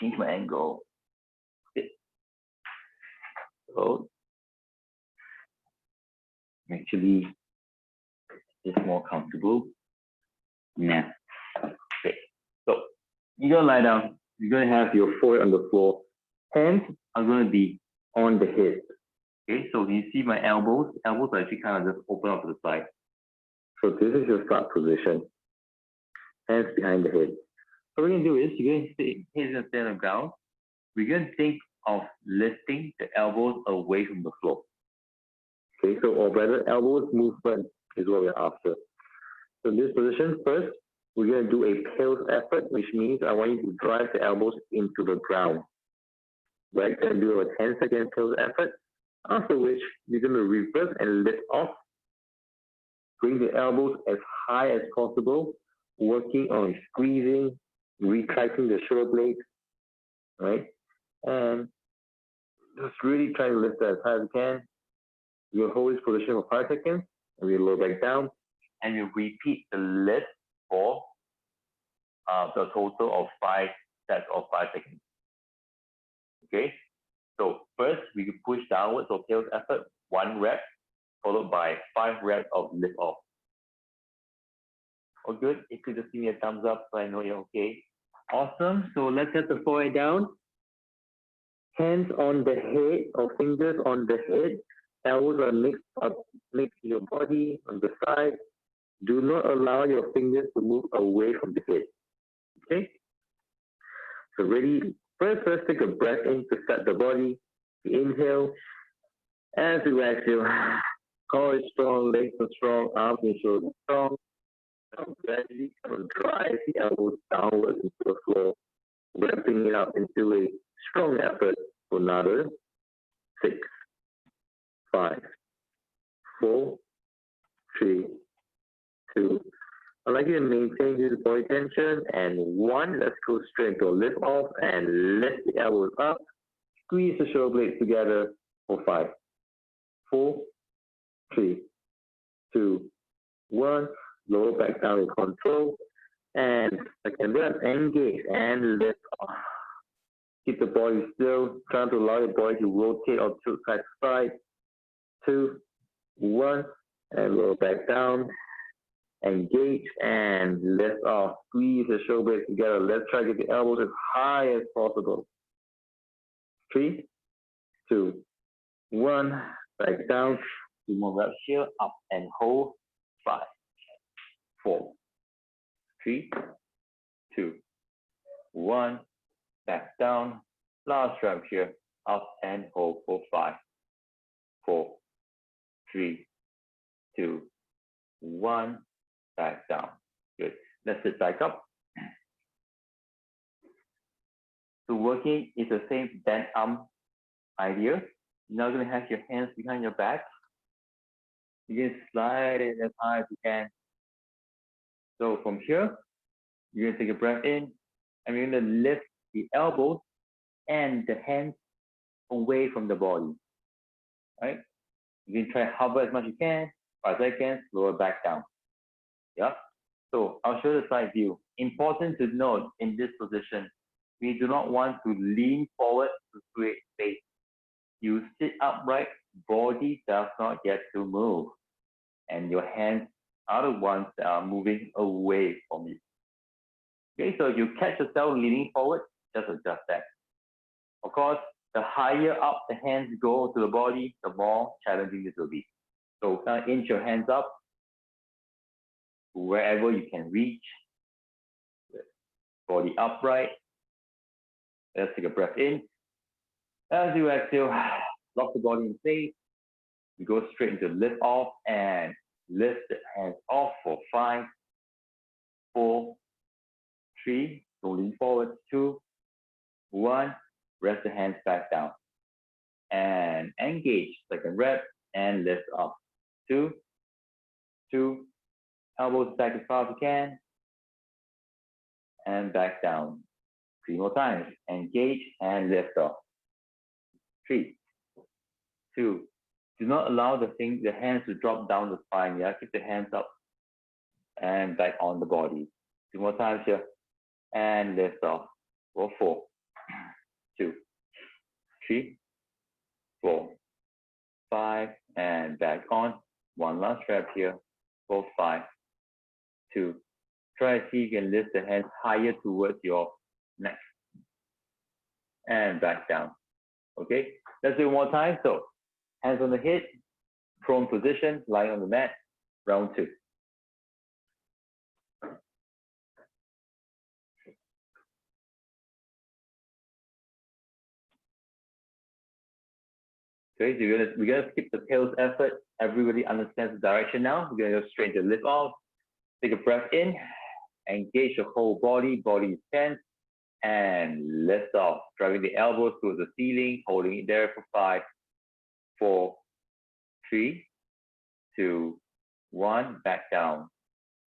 Change my angle. Sit. So actually, it's more comfortable. Yeah. Okay. So you're gonna lie down. You're gonna have your forehead on the floor. Hands are gonna be on the hip. Okay, so you see my elbows. Elbows are actually kind of just open up to the side. So this is your start position. Hands behind the head. So what we're gonna do is you're gonna stay, head's gonna stay on the ground. We're gonna think of lifting the elbows away from the floor. Okay, so or rather elbows movement is what we're after. So in this position, first, we're gonna do a pulse effort, which means I want you to drive the elbows into the ground. Right, then do a 10-second pulse effort, after which you're gonna reverse and lift off. Bring the elbows as high as possible, working on squeezing, retracting the shoulder blades, right? And just really try to lift that as high as you can. You'll hold this position for 5 seconds, and we'll lower back down, and you repeat the lift for the total of 5 sets of 5 seconds. Okay, we could push downwards or tails effort, 1 rep, followed by 5 reps of lift off. All good? If you just give me a thumbs up so I know you're okay. Awesome. So let's get the forehead down. Hands on the head or fingers on the head. Elbows are mixed to your body on the side. Do not allow your fingers to move away from the head. Okay? So ready? First take a breath in to set the body. Inhale. As you exhale, core is strong, legs are strong, arms and shoulders strong. Now gradually drive the elbows downwards into the floor, wrapping it up into a strong effort for another 6, 5, 4, 3, 2. I'd like you to maintain this body tension. And 1, let's go straight to a lift off and lift the elbows up. Squeeze the shoulder blades together for 5, 4, 3, 2, 1. Lower back down with control. And second breath, engage and lift off. Keep the body still. Try to allow your body to rotate or tilt side to side. 2, 1. And lower back down. Engage and lift off. Squeeze the shoulder blades together. Let's try to get the elbows as high as possible. 3, 2, 1. Back down. 2 more reps here. Up and hold. 5, 4, 3, 2, 1. Back down. Last rep here. Up and hold for 5, 4, 3, 2, 1. Back down. Good. Let's sit back up. So working is the same bent arm idea. You're now going to have your hands behind your back. You can slide it as high as you can. So from here, you're going to take a breath in, and you're going to lift the elbows and the hands away from the body. Right? You can try to hover as much as you can. 5 seconds, lower back down. Yeah. So I'll show the side view. Important to note in this position, we do not want to lean forward to create space. You sit upright, body does not get to move, and your hands are the ones that are moving away from you. Okay, so if you catch yourself leaning forward, just adjust that. Of course, the higher up the hands go to the body, the more challenging this will be. So kind of inch your hands up wherever you can reach. Body upright. Let's take a breath in. As you exhale, lock the body in place. You go straight into lift off and lift the hands off for 5, 4, 3. Don't lean forward. 2, 1. Rest the hands back down. And engage. Second rep and lift up. 2, 2. Elbows back as far as you can. And back down. 3 more times. Engage and lift off. 3, 2. Do not allow the hands to drop down the spine. Yeah, keep the hands up and back on the body. 2 more times here. And lift off. For 4, 2, 3, 4, 5, and back on. 1 last rep here. For 5, 2. Try to see if you can lift the hands higher towards your neck. And back down. Okay, let's do it one more time. So, hands on the hip, prone position, lying on the mat, round 2. Okay, so we're gonna skip the tails effort. Everybody understands the direction now. We're gonna go straight to lift off. Take a breath in, engage the whole body, body is tense, and lift off, driving the elbows towards the ceiling, holding it there for 5, 4, 3, 2, 1, back down.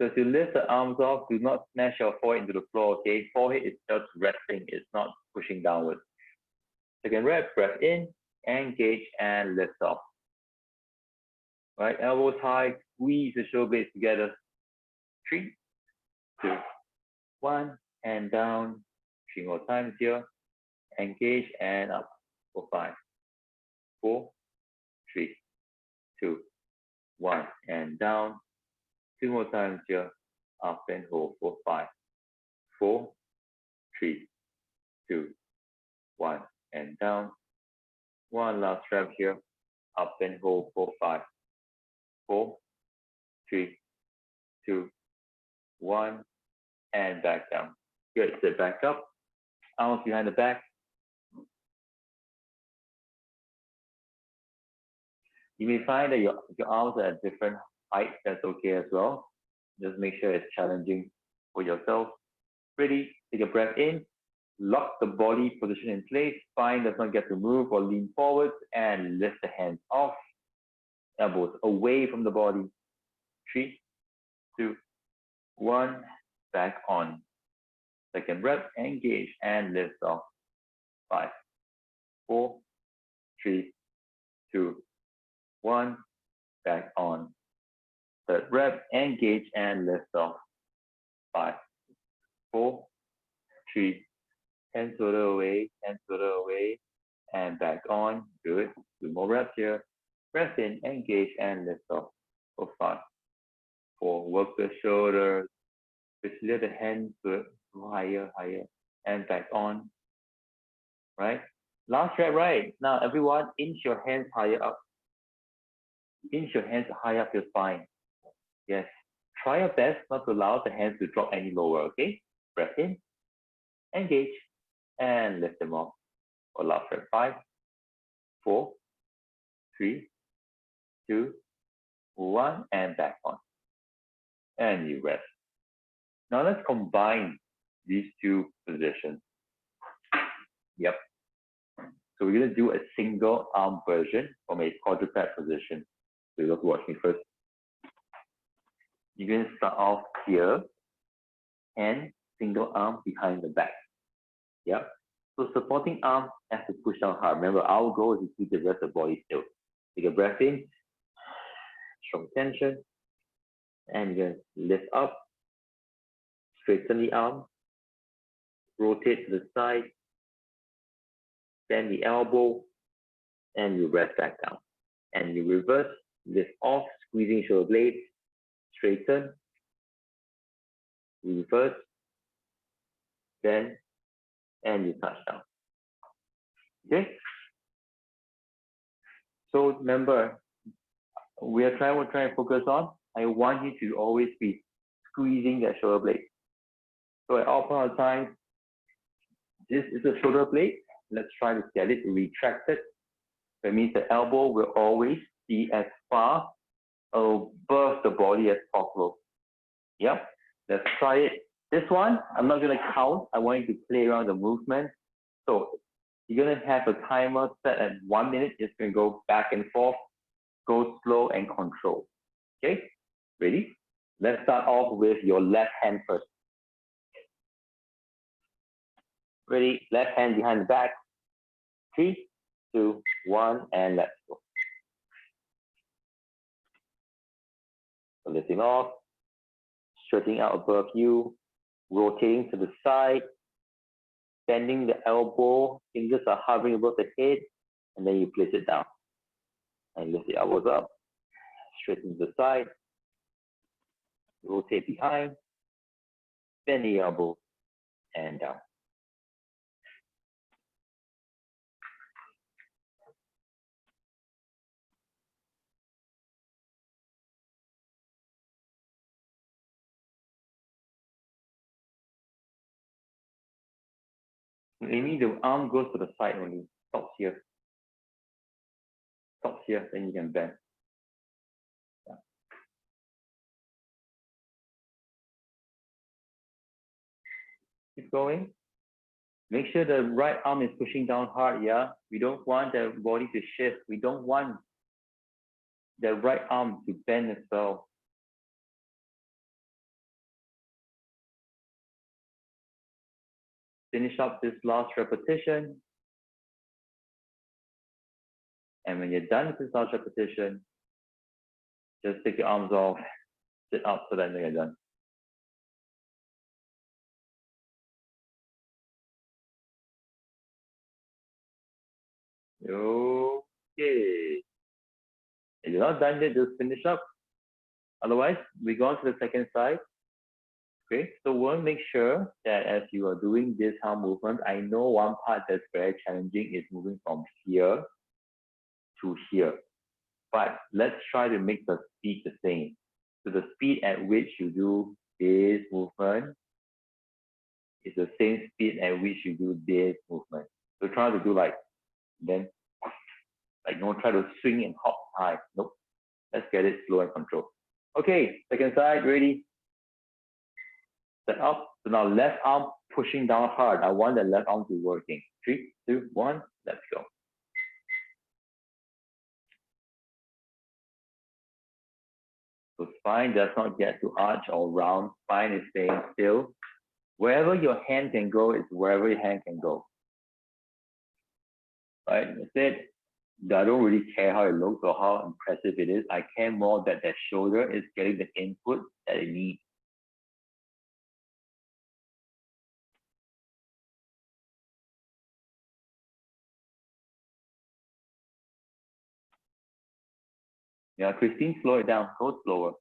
So to lift the arms off, do not smash your forehead into the floor, okay? Forehead is just resting, it's not pushing downwards. Second rep, breath in, engage, and lift off. Right, elbows high, squeeze the shoulder blades together. 3, 2, 1, and down. 3 more times here. Engage and up for 5, 4, 3, 2, 1, and down. 2 more times here. Up and hold for 5, 4, 3, 2, 1, and down. One last rep here. Up and hold for 5, 4, 3, 2, 1, and back down. Good. Sit back up. Arms behind the back. You may find that your arms are at different heights. That's okay as well. Just make sure it's challenging for yourself. Ready? Take a breath in. Lock the body position in place. Spine does not get to move or lean forward, and lift the hands off. Elbows away from the body. 3, 2, 1. Back on. Second breath. Engage and lift off. 5, 4, 3, 2, 1. Back on. Third breath. Engage and lift off. 5, 4, 3. Hands shoulder away, and back on. Good. 2 more reps here. Breath in, engage, and lift off. For 5, 4. Work the shoulders. Just let the hands go higher, and back on. Right? Last rep, right? Now, everyone, inch your hands higher up. Inch your hands high up your spine. Yes. Try your best not to allow the hands to drop any lower, okay? Breath in, engage, and lift them off. For last rep. 5, 4, 3, 2, 1, and back on. And you rest. Now let's combine these two positions. Yep. So we're going to do a single arm version from a quadruped position. So you have to watch me first. You're going to start off here and single arm behind the back. Yep. So supporting arm has to push down hard. Remember, our goal is to keep the rest of the body still. Take a breath in, strong tension, and you're going to lift up, straighten the arm, rotate to the side, bend the elbow, and you rest back down. And you reverse, lift off, squeezing shoulder blades, straighten, reverse, bend, and you touch down. Okay? So remember, we're trying to focus on, I want you to always be squeezing that shoulder blade. So at all point of time, this is a shoulder blade. Let's try to get it retracted. That means the elbow will always be as far above the body as possible. Yep. Let's try it. This one, I'm not going to count. I want you to play around the movement. So you're going to have a timer set at 1 minute. It's going to go back and forth, go slow and control. Okay? Ready? Let's start off with your left hand first. Ready? Left hand behind the back. 3, 2, 1, and let's go. So lifting off, stretching out above you, rotating to the side, bending the elbow, fingers are hovering above the head, and then you place it down. And lift the elbows up, straighten to the side, rotate behind, bend the elbow, and down. Amy, the arm goes to the side only. Stops here. Stops here, then you can bend. Yeah. Keep going. Make sure the right arm is pushing down hard, yeah? We don't want the body to shift. We don't want the right arm to bend as well. Finish up this last repetition. And when you're done with this last repetition, just take your arms off, sit up so that you're done. Yo. Okay. If you're not done yet, just finish up. Otherwise, we go on to the second side. Okay, so we'll make sure that as you are doing this arm movement, I know one part that's very challenging is moving from here to here. But let's try to make the speed the same. So the speed at which you do this movement is the same speed at which you do this movement. So try to do then, don't try to swing and hop high. Nope. Let's get it slow and controlled. Okay, second side, ready? Set up. So now left arm pushing down hard. I want the left arm to be working. 3, 2, 1, let's go. So spine does not get to arch or round. Spine is staying still. Wherever your hand can go is wherever your hand can go. Right? Instead, I don't really care how it looks or how impressive it is. I care more that shoulder is getting the input that it needs. Yeah, Christine, slow it down. Go slower.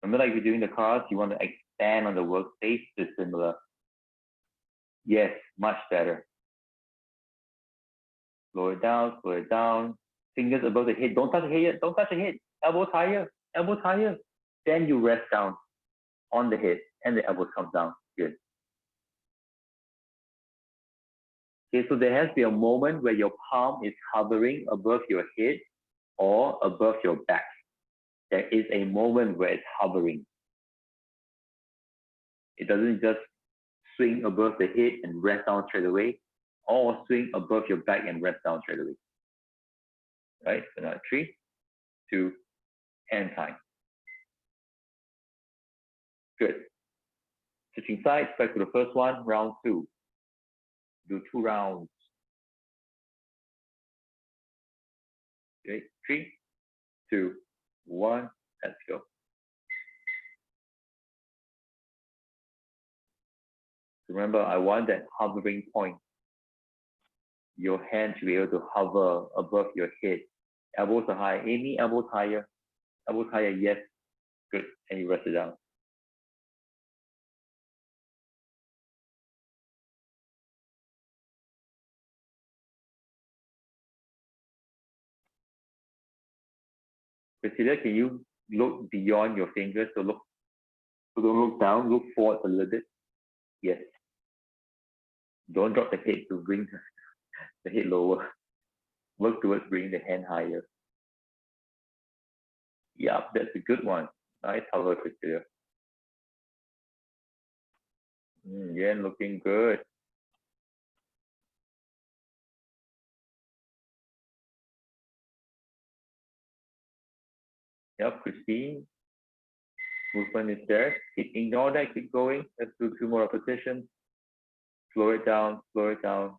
Remember, like you're doing the cars, you want to expand on the workspace. It's similar. Yes, much better. Slow it down, slow it down. Fingers above the head. Don't touch the head yet. Don't touch the head. Elbows higher. Elbows higher. Then you rest down on the head and the elbows come down. Good. Okay, so there has to be a moment where your palm is hovering above your head or above your back. There is a moment where it's hovering. It doesn't just swing above the head and rest down straight away, or swing above your back and rest down straight away. Right? So now 3, 2, and time. Good. Switching sides, back to the first one, round 2. Do 2 rounds. Okay, 3, 2, 1, let's go. Remember, I want that hovering point. Your hand should be able to hover above your head. Elbows are high. Amy, elbows higher. Elbows higher, yes. Good. And you rest it down. Priscilla, can you look beyond your fingers? So don't look down, look forward a little bit. Yes. Don't drop the head to bring the head lower. Work towards bringing the hand higher. Yeah, that's a good one. Nice hover, Priscilla. Yeah, looking good. Yep, Christine. Movement is there. Ignore that, keep going. Let's do 2 more repetitions. Slow it down, slow it down.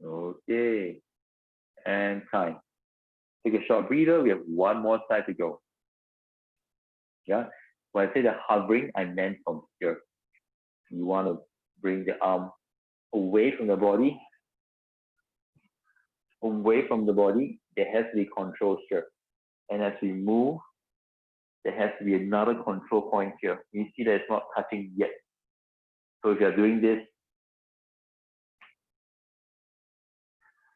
Okay. And time. Take a short breather. We have 1 more side to go. Yeah. When I say the hovering, I meant from here. You want to bring the arm away from the body. Away from the body, there has to be control here. And as we move, there has to be another control point here. You see that it's not touching yet. So if you're doing this,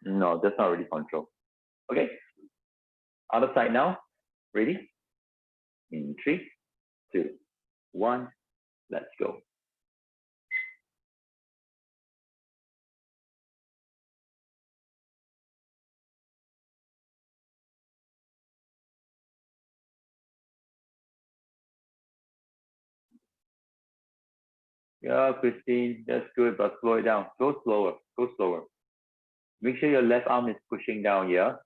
no, that's not really control. Okay. Other side now. Ready? In 3, 2, 1, let's go. Yeah, Christine, that's good, but slow it down. Go slower, go slower. Make sure your left arm is pushing down here.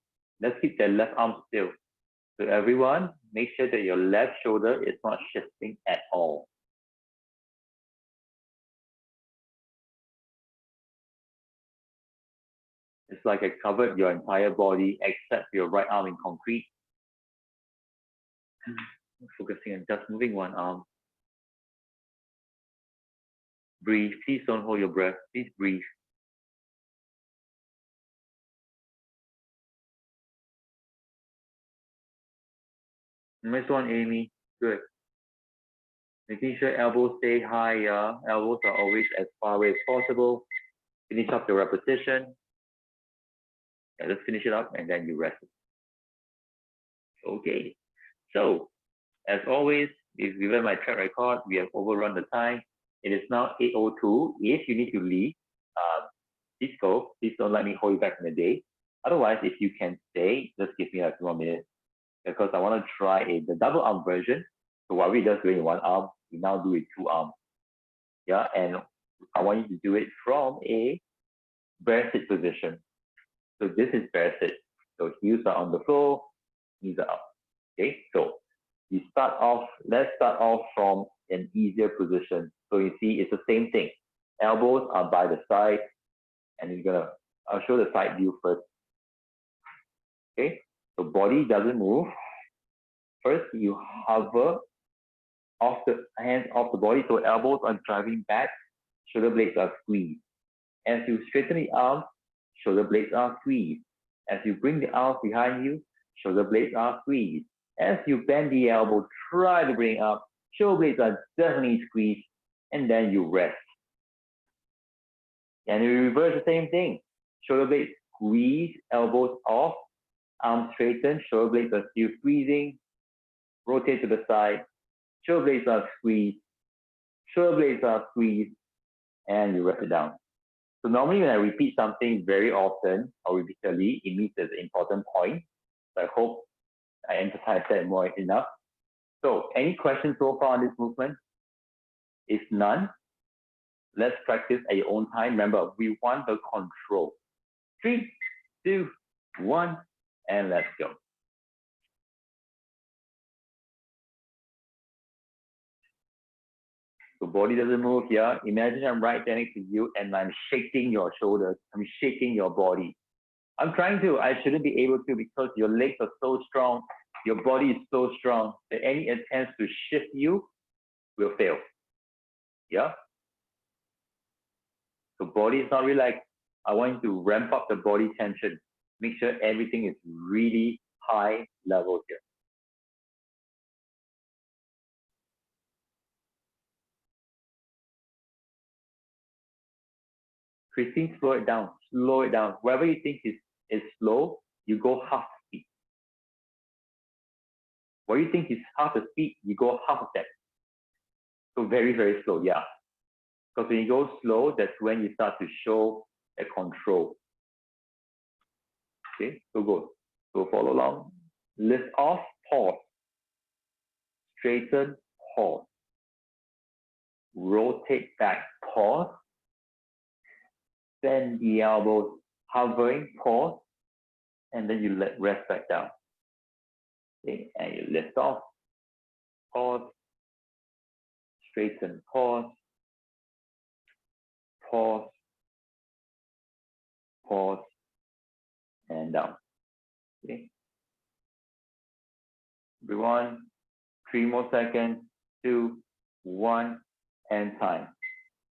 Let's keep that left arm still. So everyone, make sure that your left shoulder is not shifting at all. It's like I covered your entire body except your right arm in concrete. Focusing on just moving one arm. Breathe. Please don't hold your breath. Please breathe. Next one, Amy. Good. Making sure elbows stay high, yeah. Elbows are always as far away as possible. Finish up the repetition. Yeah, just finish it up and then you rest. Okay. So, as always, if given my track record, we have overrun the time. It is now 8:02. If you need to leave, please go. Please don't let me hold you back in the day. Otherwise, if you can stay, just give me like 2 more minutes because I want to try the double arm version. So what we just doing one arm, we now do it 2 arms. Yeah, and I want you to do it from a bear sit position. So this is bear sit. So heels are on the floor, knees are up. Okay, so let's start off from an easier position. So you see, it's the same thing. Elbows are by the side, and I'll show the side view first. Okay, so body doesn't move. First, you hover off the hands off the body, so elbows are driving back, shoulder blades are squeezed. As you straighten the arms, shoulder blades are squeezed. As you bring the arms behind you, shoulder blades are squeezed. As you bend the elbow, try to bring up, shoulder blades are definitely squeezed, and then you rest. And you reverse the same thing. Shoulder blades squeeze, elbows off, arms straighten, shoulder blades are still squeezing, rotate to the side, shoulder blades are squeezed, and you rest it down. So normally when I repeat something very often or repeatedly, it means there's an important point. So I hope I emphasize that more enough. So any questions so far on this movement? If none, let's practice at your own time. Remember, we want the control. 3, 2, 1, and let's go. So body doesn't move here. Imagine I'm right there next to you and I'm shaking your shoulders. I'm shaking your body. I'm trying to. I shouldn't be able to because your legs are so strong. Your body is so strong that any attempts to shift you will fail. Yeah? So body is not relaxed. I want you to ramp up the body tension. Make sure everything is really high level here. Christine, slow it down. Slow it down. Wherever you think is slow, you go half speed. Where you think is half the speed, you go half of that. So very, very slow, yeah. Because when you go slow, that's when you start to show a control. Okay, so go. So follow along. Lift off, pause. Straighten, pause. Rotate back, pause. Bend the elbows, hovering, pause. And then you let rest back down. Okay, and you lift off, pause. Straighten, pause. Pause. Pause. And down. Okay. Everyone, 3 more seconds, 2, 1, and time.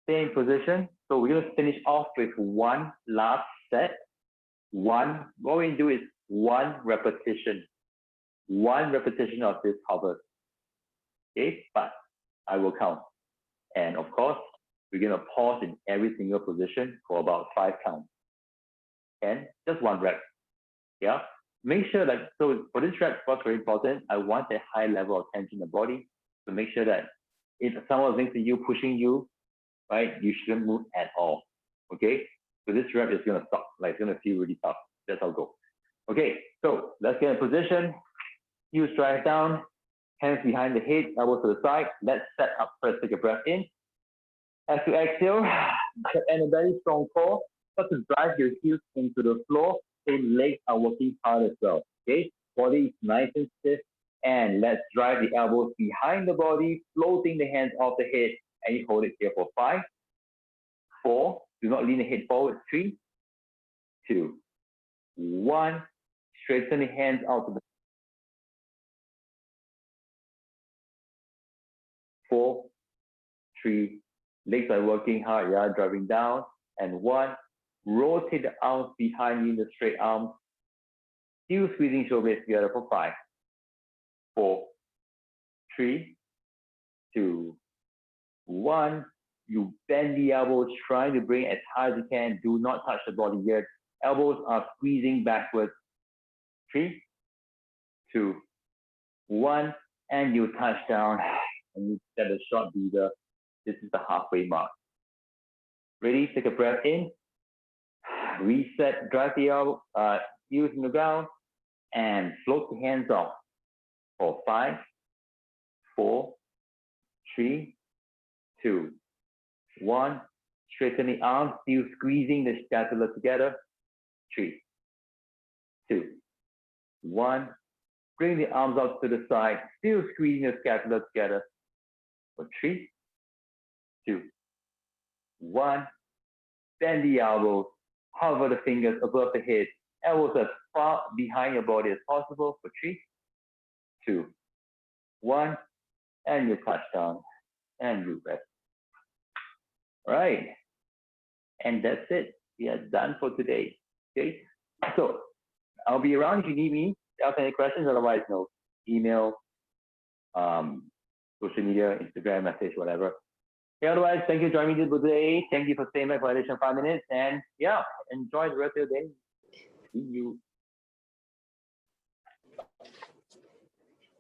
Same position. So we're going to finish off with one last set. What we're going to do is one repetition. One repetition of this hover. Okay, but I will count. And of course, we're going to pause in every single position for about 5 counts. And just one rep. Yeah. Make sure that, so for this rep, what's very important, I want a high level of tension in the body to make sure that if someone is next to you, pushing you, right, you shouldn't move at all. Okay. So this rep is going to stop. Like, it's going to feel really tough. That's how it goes. Okay. So let's get in position. Heels drive down, hands behind the head, elbows to the side. Let's set up first. Take a breath in. As you exhale, and a very strong core, start to drive your heels into the floor. So legs are working hard as well. Okay, body is nice and stiff, and let's drive the elbows behind the body, floating the hands off the head, and you hold it here for 5, 4. Do not lean the head forward. 3, 2, 1. Straighten the hands out to the 4, 3, legs are working hard, yeah, driving down, and 1, rotate the arms behind you in the straight arms, still squeezing shoulders together for 5, 4, 3, 2, 1. You bend the elbows, trying to bring it as high as you can. Do not touch the body yet. Elbows are squeezing backwards. 3, 2, 1, and you touch down, and you set a short breather. This is the halfway mark. Ready? Take a breath in. Reset, drive the elbow, heels in the ground, and float the hands off. For 5, 4, 3, 2, 1. Straighten the arms, still squeezing the scapula together. 3, 2, 1. Bring the arms out to the side, still squeezing the scapula together. For 3, 2, 1. Bend the elbows, hover the fingers above the head, elbows as far behind your body as possible. For 3, 2, 1. And you touch down and you rest. All right. And that's it. We are done for today. Okay. So I'll be around if you need me. Ask any questions. Otherwise, no. Email, social media, Instagram, message, whatever. Okay, otherwise, thank you for joining me today. Thank you for staying back for additional 5 minutes. And yeah, enjoy the rest of your day. See you.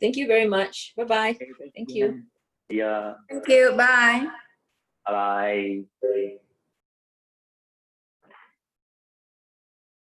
Thank you very much. Bye-bye. Okay, Thank you. Yeah. Thank you. Bye. Bye.